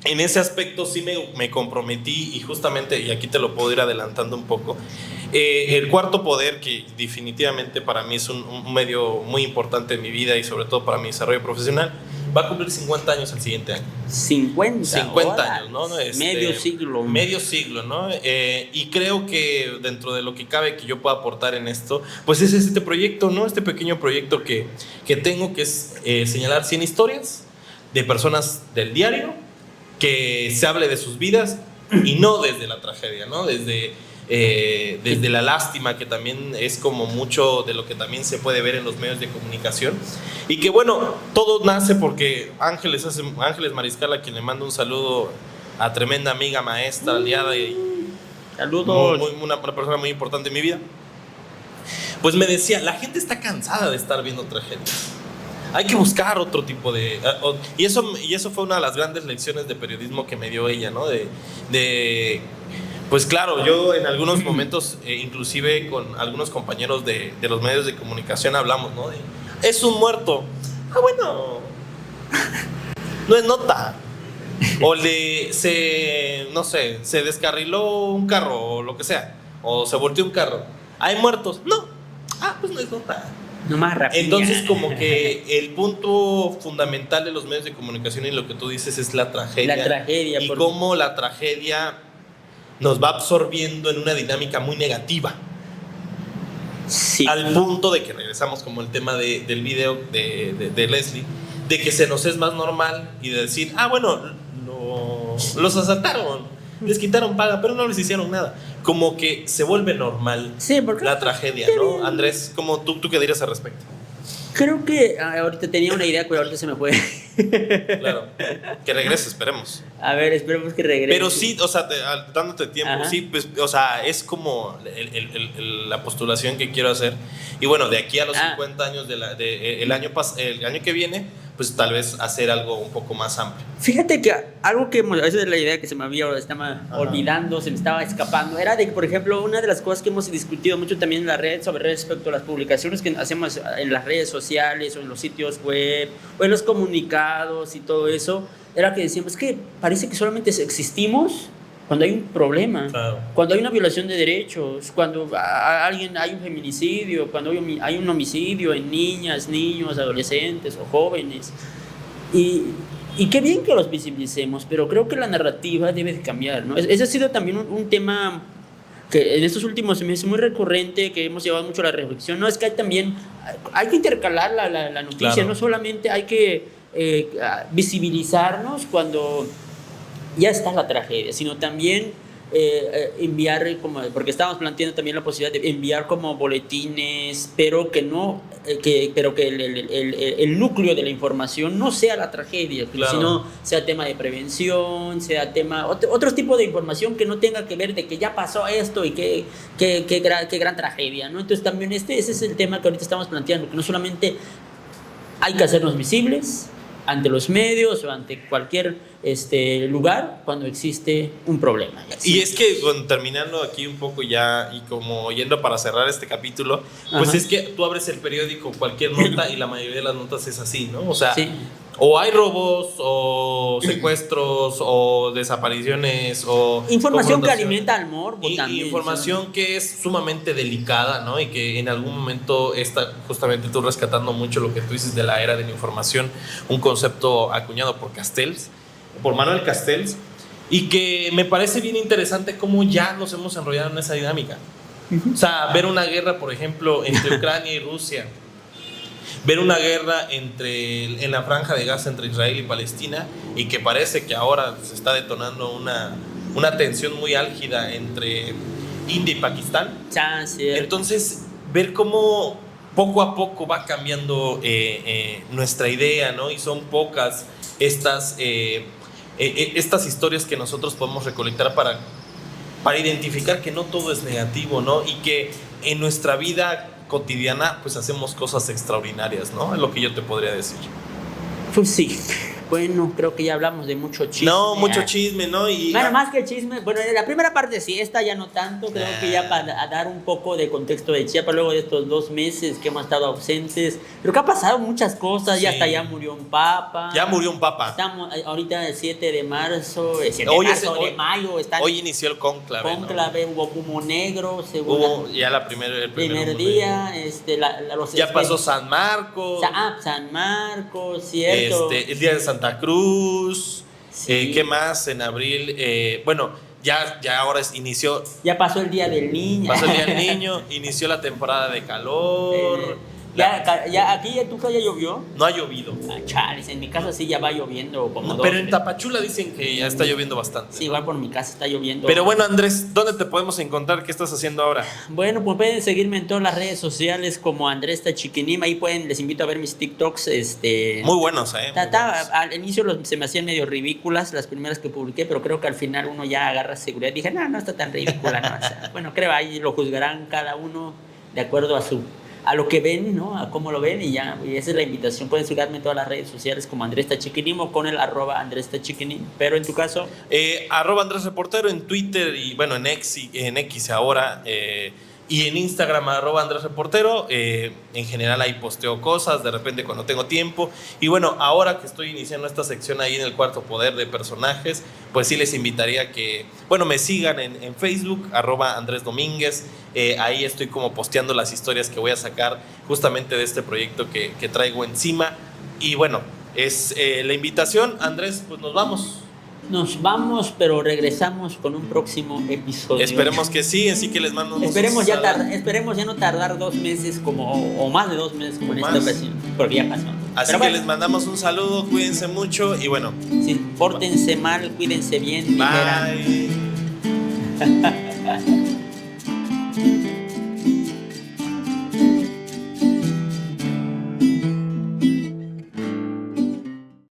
en ese aspecto sí me comprometí, y justamente, y aquí te lo puedo ir adelantando un poco, el Cuarto Poder, que definitivamente para mí es un medio muy importante en mi vida y sobre todo para mi desarrollo profesional, va a cumplir 50 años el siguiente año. 50 años, ¿no? Medio siglo, ¿no? Y creo que dentro de lo que cabe que yo pueda aportar en esto, pues es este proyecto, ¿no? Este pequeño proyecto que tengo, que es señalar 100 historias de personas del diario, que se hable de sus vidas y no desde la tragedia, ¿no? Desde la lástima, que también es como mucho de lo que también se puede ver en los medios de comunicación, y que bueno, todo nace porque Ángeles Mariscal, a quien le mando un saludo, a tremenda amiga, maestra, aliada y saludos, una persona muy importante en mi vida, pues me decía, la gente está cansada de estar viendo tragedias, hay que buscar otro tipo de... Y eso fue una de las grandes lecciones de periodismo que me dio ella, ¿no? Pues claro, yo en algunos momentos, inclusive con algunos compañeros de los medios de comunicación hablamos, ¿no? Es un muerto. Bueno, no es nota. O se descarriló un carro o lo que sea. O se volteó un carro. ¿Hay muertos? No. Pues no es nota. No más rápido. Entonces, como que el punto fundamental de los medios de comunicación y lo que tú dices es la tragedia. La tragedia. Y cómo la tragedia nos va absorbiendo en una dinámica muy negativa. Sí. Al punto de que regresamos como el tema del video de Leslie, de que se nos es más normal y de decir, bueno, los asaltaron, les quitaron paga, pero no les hicieron nada. Como que se vuelve normal la tragedia, ¿no? Andrés, ¿tú qué dirías al respecto? Creo que ahorita tenía una idea, pero ahorita se me fue. Claro, que regrese, esperemos. A ver, esperemos que regrese. Pero sí, o sea, dándote tiempo, ajá, sí, pues, o sea, es como la postulación que quiero hacer. Y bueno, de aquí a los 50 años el año que viene, pues tal vez hacer algo un poco más amplio. Fíjate que algo que, esa es la idea que se me estaba olvidando, se me estaba escapando, era de que, por ejemplo, una de las cosas que hemos discutido mucho también en la red sobre respecto a las publicaciones que hacemos en las redes sociales o en los sitios web o en los comunicados y todo eso, era que decíamos que parece que solamente existimos cuando hay un problema, claro, cuando hay una violación de derechos, cuando hay un feminicidio, cuando hay un homicidio en niñas, niños, adolescentes o jóvenes. Y qué bien que los visibilicemos, pero creo que la narrativa debe de cambiar, ¿no? Ese ha sido también un tema que en estos últimos meses es muy recurrente, que hemos llevado mucho a la reflexión. No, es que hay que intercalar la noticia, claro, no solamente hay que visibilizarnos cuando ya está la tragedia, sino también enviar, porque estábamos planteando también la posibilidad de enviar como boletines, pero que el núcleo de la información no sea la tragedia, claro, sino sea tema de prevención, sea otro tipo de información que no tenga que ver de que ya pasó esto y qué gran tragedia, ¿no? Entonces también ese es el tema que ahorita estamos planteando, que no solamente hay que hacernos visibles ante los medios o ante cualquier lugar cuando existe un problema. Y es que, bueno, terminando aquí un poco ya y como yendo para cerrar este capítulo, pues es que tú abres el periódico, cualquier nota, y la mayoría de las notas es así, ¿no? O sea, sí, o hay robos, o secuestros, o desapariciones, o información que alimenta al morbo también. Información que es sumamente delicada, ¿no? Y que en algún momento está justamente tú rescatando mucho lo que tú dices de la era de la información, un concepto acuñado por Manuel Castells, y que me parece bien interesante cómo ya nos hemos enrollado en esa dinámica. O sea, ver una guerra, por ejemplo, entre Ucrania y Rusia, ver una guerra en la franja de Gaza entre Israel y Palestina, y que parece que ahora se está detonando una tensión muy álgida entre India y Pakistán. Entonces, ver cómo poco a poco va cambiando nuestra idea, ¿no? Y son pocas estas historias que nosotros podemos recolectar para identificar que no todo es negativo, ¿no? Y que en nuestra vida cotidiana pues hacemos cosas extraordinarias, ¿no? Es lo que yo te podría decir. Pues sí. Bueno, creo que ya hablamos de mucho chisme. No, mucho chisme, ¿no? Y bueno, más que chisme, bueno, la primera parte sí, esta ya no tanto, creo que ya para dar un poco de contexto de Chiapas, luego de estos 2 meses que hemos estado ausentes, pero que ha pasado muchas cosas, sí. Ya murió un papa. Ya murió un papa. Estamos ahorita el 7 de marzo, el 7 de mayo. Hoy inició el cónclave. ¿No? Hubo humo negro, hubo ya el primer día, ya pasó San Marcos. San Marcos, cierto. El día de Santa Cruz. Sí. ¿Qué más en abril? Bueno, ya ahora inició. Ya pasó el Día del Niño. Pasó el Día del Niño, inició la temporada de calor. Ya aquí en tu casa ya llovió. No ha llovido. Chales, en mi casa sí ya va lloviendo como pero en Tapachula dicen que ya está lloviendo bastante. Sí, igual por mi casa está lloviendo. Pero bueno, Andrés, ¿dónde te podemos encontrar? ¿Qué estás haciendo ahora? Bueno, pues pueden seguirme en todas las redes sociales como Andrés Tachiquinim. Ahí les invito a ver mis TikToks. Muy buenos, Al inicio se me hacían medio ridículas las primeras que publiqué, pero creo que al final uno ya agarra seguridad. Dije, no está tan ridícula. No. O sea, bueno, creo ahí lo juzgarán cada uno de acuerdo a lo que ven, ¿no? A cómo lo ven y ya. Y esa es la invitación. Pueden seguirme en todas las redes sociales como Andrés Tachiquinim o con el @Andrés Tachiquinim. Pero en tu caso... @Andrés Reportero en Twitter y bueno, en X ahora. Y en Instagram @Andrés Reportero. En general ahí posteo cosas de repente cuando tengo tiempo. Y bueno, ahora que estoy iniciando esta sección ahí en el Cuarto Poder de personajes, pues sí les invitaría a que, bueno, me sigan en Facebook @Andrés Domínguez. Ahí estoy como posteando las historias que voy a sacar justamente de este proyecto que traigo encima. Y bueno, es la invitación. Andrés, pues nos vamos. Nos vamos, pero regresamos con un próximo episodio. Esperemos que sí, así que les mando esperemos ya no tardar 2 meses o más de 2 meses como en esta ocasión, porque ya pasó. Así pero que les mandamos un saludo, cuídense mucho y bueno. Sí, pórtense mal, cuídense bien. Bye.